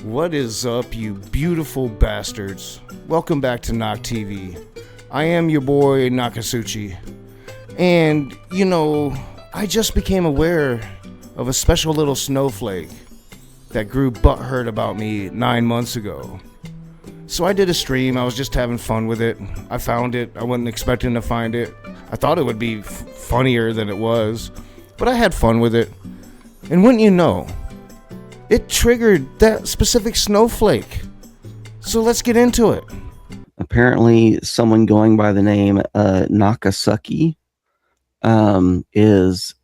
What is up, you beautiful bastards? Welcome back to Knock TV. I am your boy Nakasuchi. And, I just became aware of a special little snowflake that grew butthurt about me 9 months ago. So I did a stream. I was just having fun with it. I found it. I wasn't expecting to find it. I thought it would be funnier than it was, but I had fun with it. And wouldn't you know, it triggered that specific snowflake. So let's get into it. Apparently, someone going by the name Nakasuki is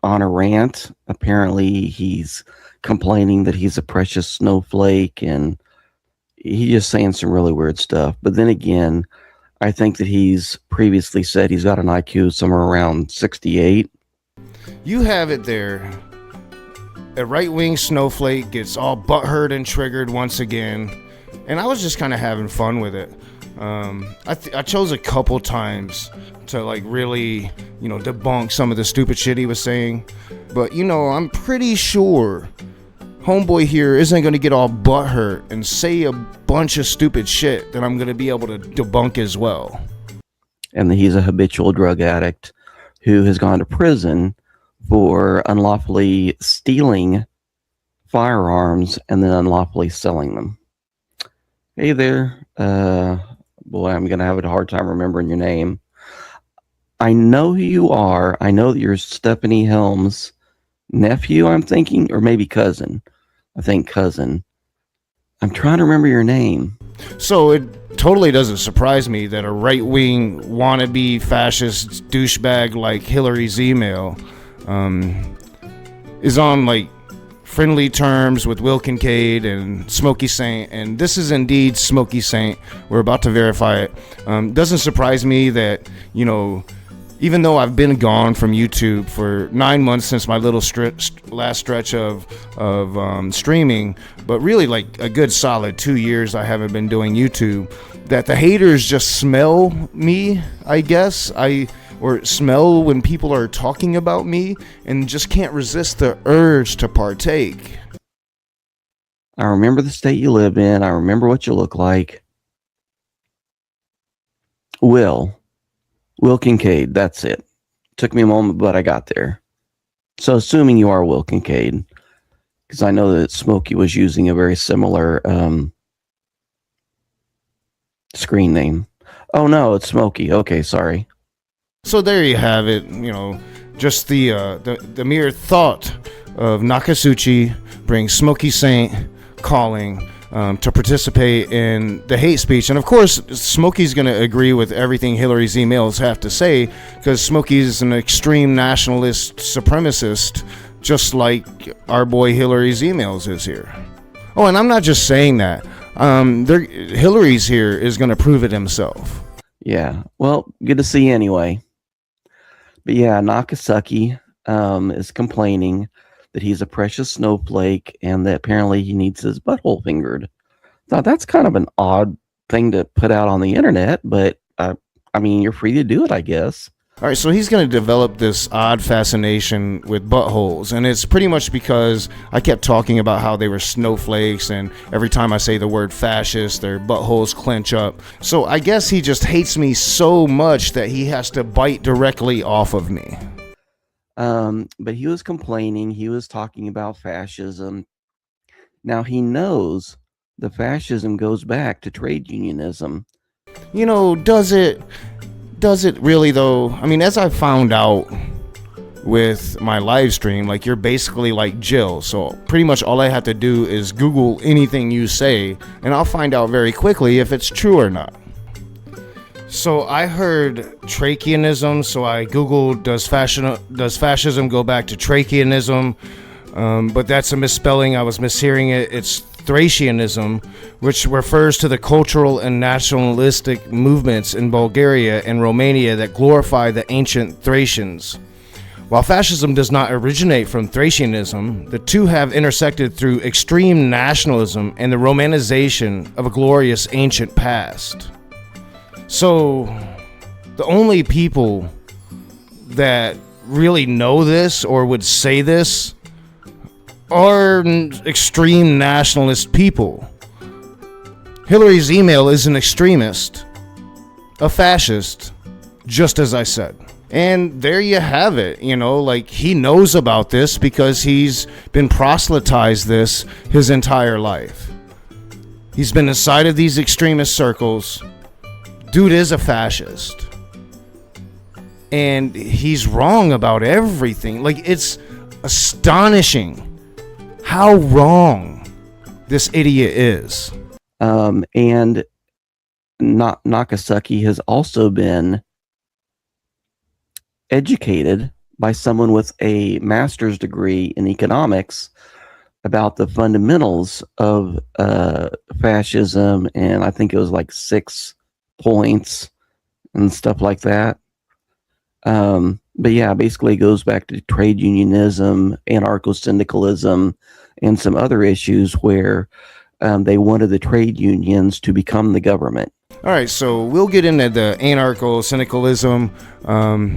on a rant. Apparently, he's complaining that he's a precious snowflake, and he's just saying some really weird stuff. But then again, I think that he's previously said he's got an IQ somewhere around 68. You have it there. A right-wing snowflake gets all butthurt and triggered once again, and I was just kind of having fun with it. I chose a couple times to really, debunk some of the stupid shit he was saying, but I'm pretty sure homeboy here isn't going to get all butthurt and say a bunch of stupid shit that I'm going to be able to debunk as well. And he's a habitual drug addict who has gone to prison for unlawfully stealing firearms and then unlawfully selling them. Hey there. Boy, I'm going to have a hard time remembering your name. I know who you are. I know that you're Stephanie Helms' nephew, I'm thinking, or maybe cousin. I think cousin. I'm trying to remember your name. So it totally doesn't surprise me that a right-wing wannabe fascist douchebag like Hillary's email is on friendly terms with Will Kincaid and Smokey Saint, and this is indeed Smokey Saint. We're about to verify it. Doesn't surprise me that, even though I've been gone from YouTube for 9 months since my little last stretch of streaming, but really a good solid 2 years I haven't been doing YouTube, that the haters just smell me, I guess. Or smell when people are talking about me and just can't resist the urge to partake. I remember the state you live in. I remember what you look like. Will Kincaid, that's it. Took me a moment, but I got there. So assuming you are Will Kincaid, because I know that Smokey was using a very similar screen name. Oh no, it's Smokey. Okay, sorry. So there you have it, just the mere thought of Nakasuchi brings Smokey Saint calling to participate in the hate speech. And of course, Smokey's going to agree with everything Hillary's emails have to say, because Smokey's an extreme nationalist supremacist, just like our boy Hillary's emails is here. Oh, and I'm not just saying that. Hillary's here is going to prove it himself. Yeah, well, good to see you anyway. But yeah, Nakasuki is complaining that he's a precious snowflake and that apparently he needs his butthole fingered. Thought that's kind of an odd thing to put out on the internet, but you're free to do it, I guess. All right, so he's going to develop this odd fascination with buttholes, and it's pretty much because I kept talking about how they were snowflakes, and every time I say the word fascist, their buttholes clench up. So I guess he just hates me so much that he has to bite directly off of me. But he was complaining. He was talking about fascism. Now he knows the fascism goes back to trade unionism. Does it really though? I mean, as I found out with my live stream, you're basically like Jill, so pretty much all I have to do is Google anything you say and I'll find out very quickly if it's true or not. So I heard Tracheanism, so I Googled does fascism go back to Tracheanism, but that's a misspelling. I was mishearing it. It's Thracianism, which refers to the cultural and nationalistic movements in Bulgaria and Romania that glorify the ancient Thracians. While fascism does not originate from Thracianism, the two have intersected through extreme nationalism and the romanization of a glorious ancient past. So, the only people that really know this or would say this are extreme nationalist people. Hillary's email is an extremist, a fascist, just as I said. And there you have it, you know, like he knows about this because he's been proselytized this his entire life. He's been inside of these extremist circles. Dude is a fascist. And he's wrong about everything. Like, it's astonishing how wrong this idiot is. And Nakasaki has also been educated by someone with a master's degree in economics about the fundamentals of fascism, and I think it was like 6 points and stuff like that. But yeah, basically it goes back to trade unionism, anarcho-syndicalism, and some other issues where they wanted the trade unions to become the government. All right, so we'll get into the anarcho-syndicalism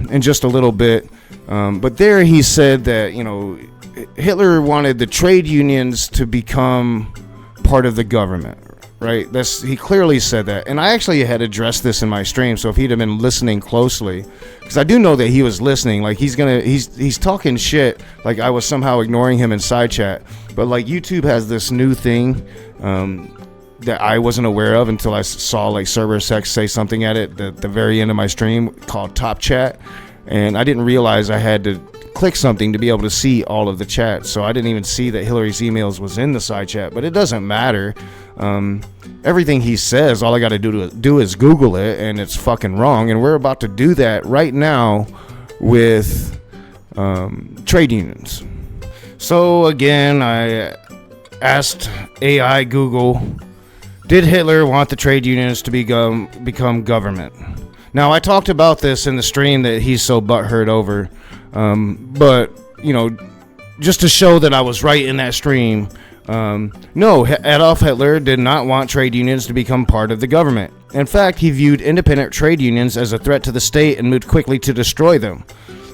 in just a little bit. But there he said that, you know, Hitler wanted the trade unions to become part of the government, right? He clearly said that. And I actually had addressed this in my stream, so if he'd have been listening closely, because I do know that he was listening, like he's talking shit like I was somehow ignoring him in side chat. But like YouTube has this new thing that I wasn't aware of until I saw like Cerberus say something at it at the very end of my stream called Top Chat, and I didn't realize I had to click something to be able to see all of the chat, so I didn't even see that Hillary's emails was in the side chat. But it doesn't matter. Everything he says, all I got to do is Google it, and it's fucking wrong. And we're about to do that right now with trade unions. So again, I asked AI Google, did Hitler want the trade unions to become government? Now, I talked about this in the stream that he's so butthurt over, but, you know, just to show that I was right in that stream, no, Adolf Hitler did not want trade unions to become part of the government. In fact, he viewed independent trade unions as a threat to the state and moved quickly to destroy them.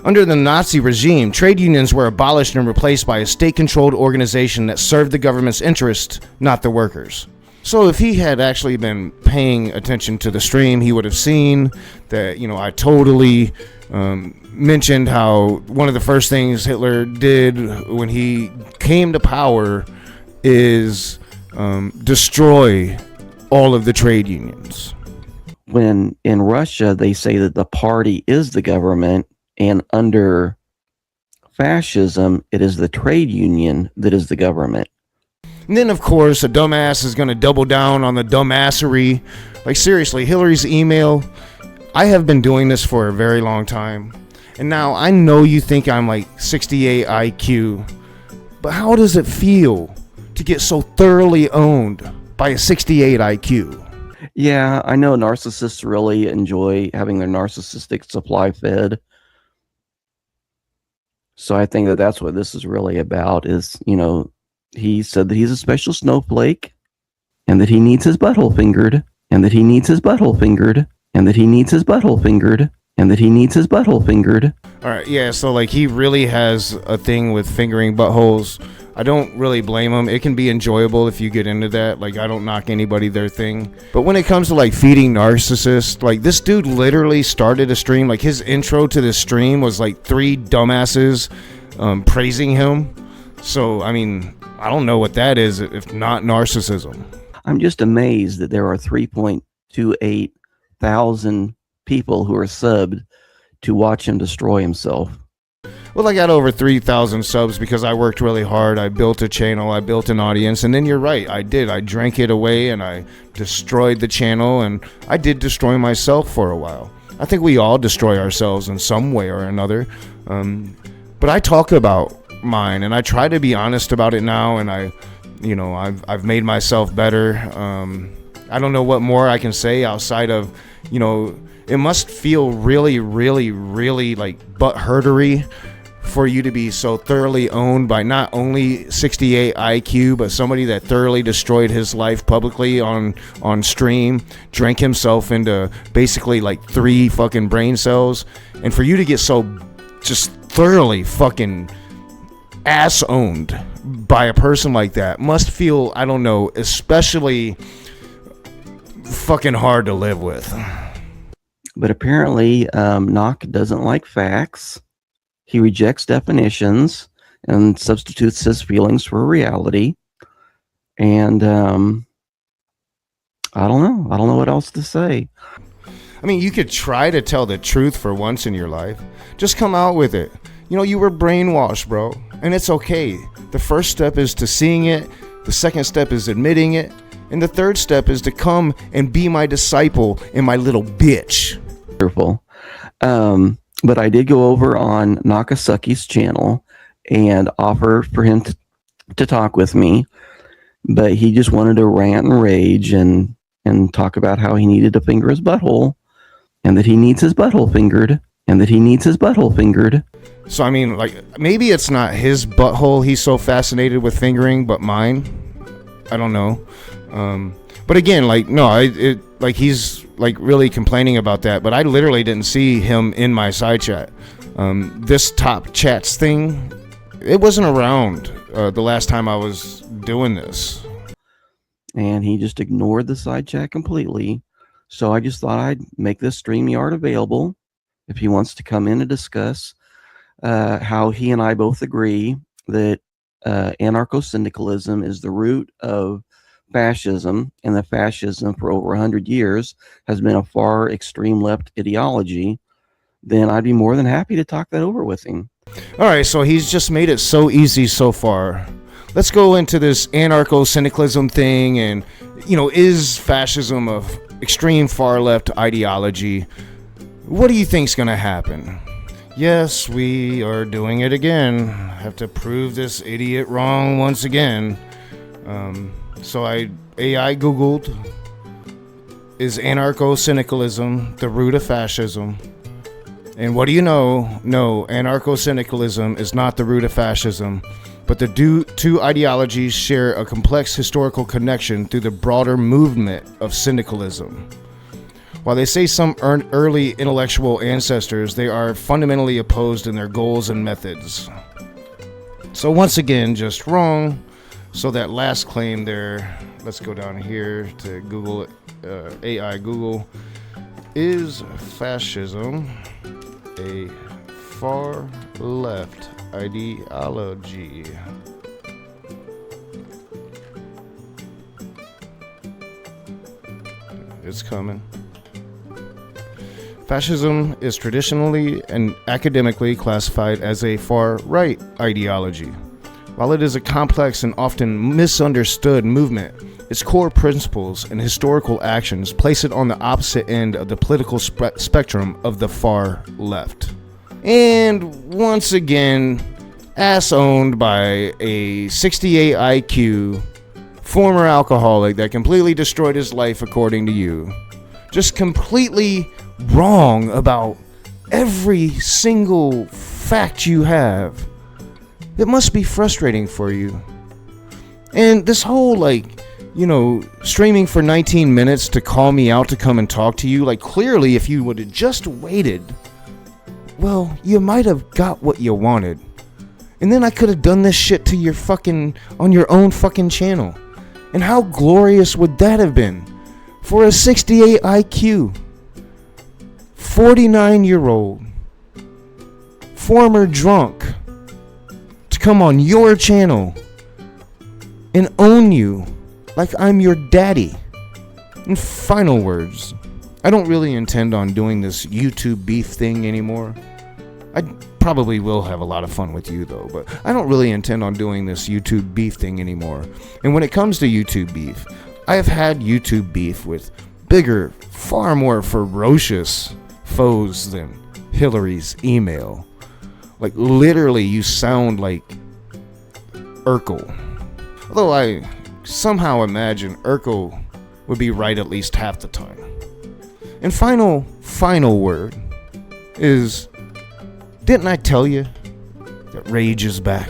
Under the Nazi regime, trade unions were abolished and replaced by a state-controlled organization that served the government's interests, not the workers. So if he had actually been paying attention to the stream, he would have seen that, you know, I totally mentioned how one of the first things Hitler did when he came to power is destroy all of the trade unions. When in Russia, they say that the party is the government, and under fascism, it is the trade union that is the government. And then, of course, a dumbass is going to double down on the dumbassery. Like, seriously, Hillary's email, I have been doing this for a very long time. And now, I know you think I'm like 68 IQ, but how does it feel to get so thoroughly owned by a 68 IQ? Yeah, I know narcissists really enjoy having their narcissistic supply fed. So I think that that's what this is really about is, you know, he said that he's a special snowflake and that he needs his butthole fingered and that he needs his butthole fingered and that he needs his butthole fingered and that he needs his butthole fingered. All right, yeah, so like he really has a thing with fingering buttholes. I don't really blame him. It can be enjoyable if you get into that. Like, I don't knock anybody their thing. But when it comes to like feeding narcissists, like this dude literally started a stream. Like his intro to this stream was like 3 dumbasses praising him. So, I mean, I don't know what that is if not narcissism. I'm just amazed that there are 3.28 thousand people who are subbed to watch him destroy himself. Well, I got over 3,000 subs because I worked really hard. I built a channel, I built an audience, and then you're right, I did. I drank it away and I destroyed the channel, and I did destroy myself for a while. I think we all destroy ourselves in some way or another. But I talk about mine, and I try to be honest about it now, and I've made myself better. I don't know what more I can say outside of, you know, it must feel really, really, really like butthurtery for you to be so thoroughly owned by not only 68 IQ, but somebody that thoroughly destroyed his life publicly on stream, drank himself into basically like 3 fucking brain cells, and for you to get so just thoroughly fucking ass owned by a person like that must feel, I don't know, especially fucking hard to live with. But apparently, Knock doesn't like facts. He rejects definitions and substitutes his feelings for reality. And I don't know. I don't know what else to say. I mean, you could try to tell the truth for once in your life. Just come out with it. You know, you were brainwashed, bro. And it's okay. The first step is to seeing it. The second step is admitting it. And the third step is to come and be my disciple and my little bitch. Wonderful. But I did go over on Nakasuki's channel and offer for him to talk with me. But he just wanted to rant and rage and talk about how he needed to finger his butthole and that he needs his butthole fingered and that he needs his butthole fingered. So, I mean, like, maybe it's not his butthole he's so fascinated with fingering, but mine. I don't know. But again, like, no, he's like really complaining about that, but I literally didn't see him in my side chat. This top chats thing, it wasn't around the last time I was doing this. And he just ignored the side chat completely. So I just thought I'd make this StreamYard available if he wants to come in and discuss how he and I both agree that anarcho-syndicalism is the root of fascism, and that fascism for over 100 years has been a far extreme left ideology. Then I'd be more than happy to talk that over with him. All right, so he's just made it so easy so far. Let's go into this anarcho-syndicalism thing, and, you know, is fascism a extreme far left ideology? What do you think's gonna happen? Yes, we are doing it again. Have to prove this idiot wrong once again. So I Googled, is anarcho-syndicalism the root of fascism? And what do you know? No, anarcho-syndicalism is not the root of fascism, but the two ideologies share a complex historical connection through the broader movement of syndicalism. While they say some early intellectual ancestors, they are fundamentally opposed in their goals and methods. So once again, just wrong. So that last claim there, let's go down here to Google it, AI Google. Is fascism a far left ideology? It's coming. Fascism is traditionally and academically classified as a far-right ideology. While it is a complex and often misunderstood movement, its core principles and historical actions place it on the opposite end of the political spectrum of the far left. And once again, ass owned by a 68 IQ former alcoholic that completely destroyed his life according to you. Just completely wrong about every single fact you have. It must be frustrating for you. And this whole, streaming for 19 minutes to call me out to come and talk to you, clearly if you would have just waited, well, you might have got what you wanted. And then I could have done this shit to your on your own fucking channel. And how glorious would that have been? For a 68 IQ, 49-year-old, former drunk, to come on your channel and own you like I'm your daddy. In final words, I don't really intend on doing this YouTube beef thing anymore. I probably will have a lot of fun with you though, but I don't really intend on doing this YouTube beef thing anymore. And when it comes to YouTube beef, I have had YouTube beef with bigger, far more ferocious foes than Hillary's email. Literally, you sound like Urkel. Although I somehow imagine Urkel would be right at least half the time. And final word is, didn't I tell you that rage is back?